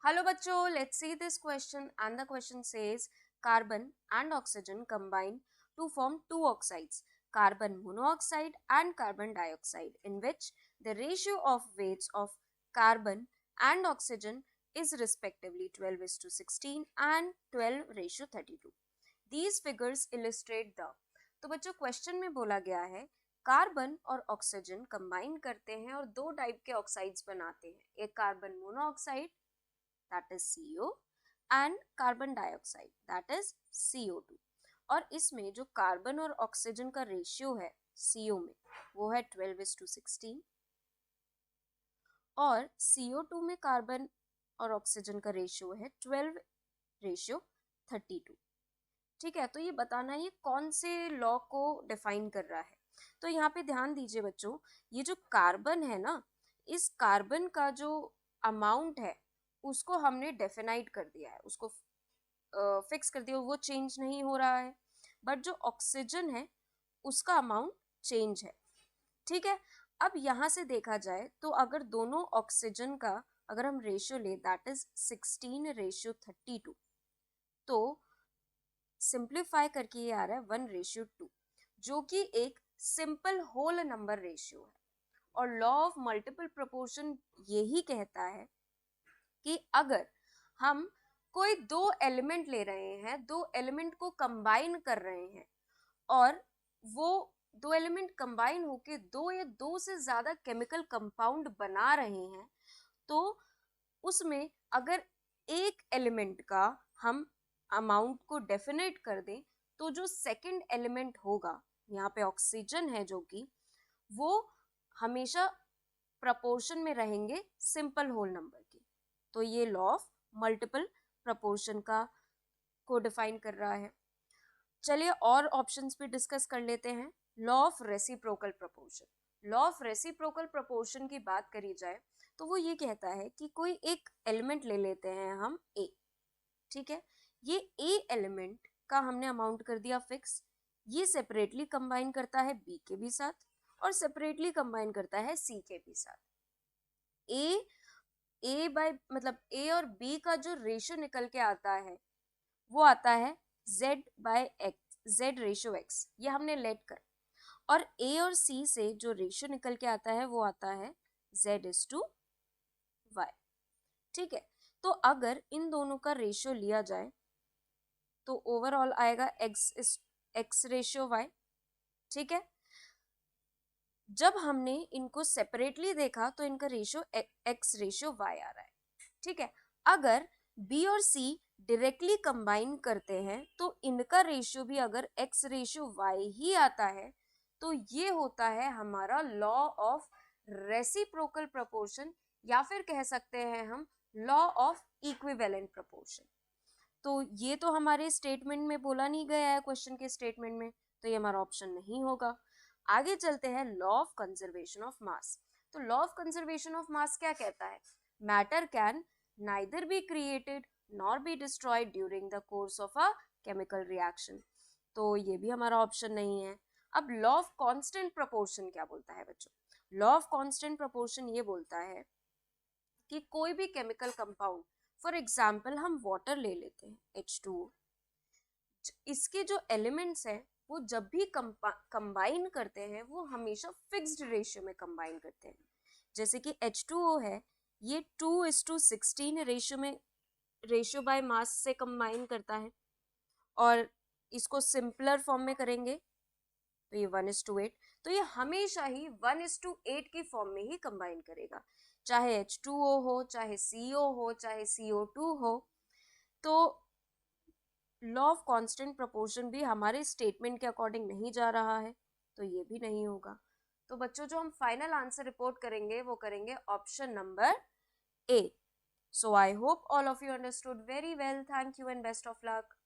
Hello bachcho, let's see this question, and the question says carbon and oxygen combine to form two oxides, carbon monoxide and carbon dioxide, in which the ratio of weights of carbon and oxygen is respectively 12:16 and 12:32. These figures illustrate the। तो बच्चों question में बोला गया है carbon और oxygen combine करते हैं और दो टाइप के ऑक्साइड्स बनाते हैं, एक carbon monoxide that is CO and carbon dioxide that is CO2। और इसमें जो कार्बन और ऑक्सीजन का रेशियो है CO में वो है 12:16 और CO2 में कार्बन और ऑक्सीजन का रेशियो है 12:32। ठीक है, तो ये बताना ये कौन से लॉ को डिफाइन कर रहा है। तो यहाँ पे ध्यान दीजिए बच्चों, ये जो कार्बन है ना, इस कार्बन का जो अमाउंट है उसको हमने डेफिनाइट कर दिया है, उसको फिक्स कर दिया, वो चेंज नहीं हो रहा है। बट जो ऑक्सीजन है उसका अमाउंट चेंज है। ठीक है, अब यहाँ से देखा जाए तो अगर दोनों ऑक्सीजन का अगर हम रेशियो ले दैट इज 16:32, तो सिंप्लीफाई करके ये आ रहा है 1:2, जो कि एक सिंपल होल नंबर रेशियो है। और लॉ ऑफ मल्टीपल प्रोपोर्शन यही कहता है कि अगर हम कोई दो एलिमेंट ले रहे हैं, दो एलिमेंट को कंबाइन कर रहे हैं और वो दो एलिमेंट कंबाइन होके दो या दो से ज्यादा केमिकल कंपाउंड बना रहे हैं, तो उसमें अगर एक एलिमेंट का हम अमाउंट को डेफिनेट कर दें तो जो सेकंड एलिमेंट होगा, यहाँ पे ऑक्सीजन है जो कि वो हमेशा प्रपोर्शन में रहेंगे सिंपल होल नंबर के। तो ये लॉ ऑफ मल्टीपल प्रपोर्शन को डिफाइन कर रहा है। चलिए और ऑप्शंस भी डिस्कस कर लेते हैं। Law of reciprocal proportion. Law of reciprocal proportion की बात करी जाए तो वो ये कहता है कि कोई एक एलिमेंट ले लेते हैं हम ए। ठीक है, ये ए एलिमेंट का हमने अमाउंट कर दिया फिक्स, ये सेपरेटली कंबाइन करता है बी के भी साथ और सेपरेटली कंबाइन करता है सी के भी साथ। ए बाय मतलब ए और बी का जो रेशियो निकल के आता है वो आता है Z/X, ये हमने लेट कर। और ए और सी से जो रेशियो निकल के आता है वो आता है Z/Y। ठीक है, तो अगर इन दोनों का रेशियो लिया जाए तो ओवरऑल आएगा X/Y। ठीक है, जब हमने इनको सेपरेटली देखा तो इनका रेशियो X/Y आ रहा है। ठीक है, अगर B और C डायरेक्टली कंबाइन करते हैं तो इनका रेशियो भी अगर X/Y ही आता है तो ये होता है हमारा लॉ ऑफ रेसिप्रोकल प्रपोर्शन, या फिर कह सकते हैं हम लॉ ऑफ इक्विवेलेंट प्रपोर्शन। तो ये तो हमारे स्टेटमेंट में बोला नहीं गया है, क्वेश्चन के स्टेटमेंट में, तो ये हमारा ऑप्शन नहीं होगा। आगे चलते हैं law of conservation of mass. तो law of conservation of mass क्या कहता है? Matter can neither be created nor be destroyed during the course of a chemical reaction. तो ये भी हमारा ऑप्शन नहीं है। अब लॉ ऑफ कांस्टेंट प्रोपोर्शन क्या बोलता है बच्चों? लॉ ऑफ कांस्टेंट प्रोपोर्शन ये बोलता है कि कोई भी केमिकल कंपाउंड, फॉर एग्जाम्पल हम वाटर ले लेते हैं H2O, इसके जो एलिमेंट्स हैं वो जब भी कंबाइन करते हैं वो हमेशा फिक्स्ड रेशियो में कंबाइन करते हैं। जैसे कि H2O है, ये 2:16 रेशियो में, रेशियो बाय मास से कंबाइन करता है, और इसको सिंपलर फॉर्म में करेंगे तो ये 1:8। तो ये हमेशा ही 1:8 की फॉर्म में ही कंबाइन करेगा, चाहे H2O हो, चाहे CO हो, चाहे CO2 हो। तो लॉ ऑफ कांस्टेंट प्रोपोर्शन भी हमारे स्टेटमेंट के अकॉर्डिंग नहीं जा रहा है, तो ये भी नहीं होगा। तो बच्चों जो हम फाइनल आंसर रिपोर्ट करेंगे वो करेंगे option number A। So I hope all of you understood very well. Thank you and best of luck.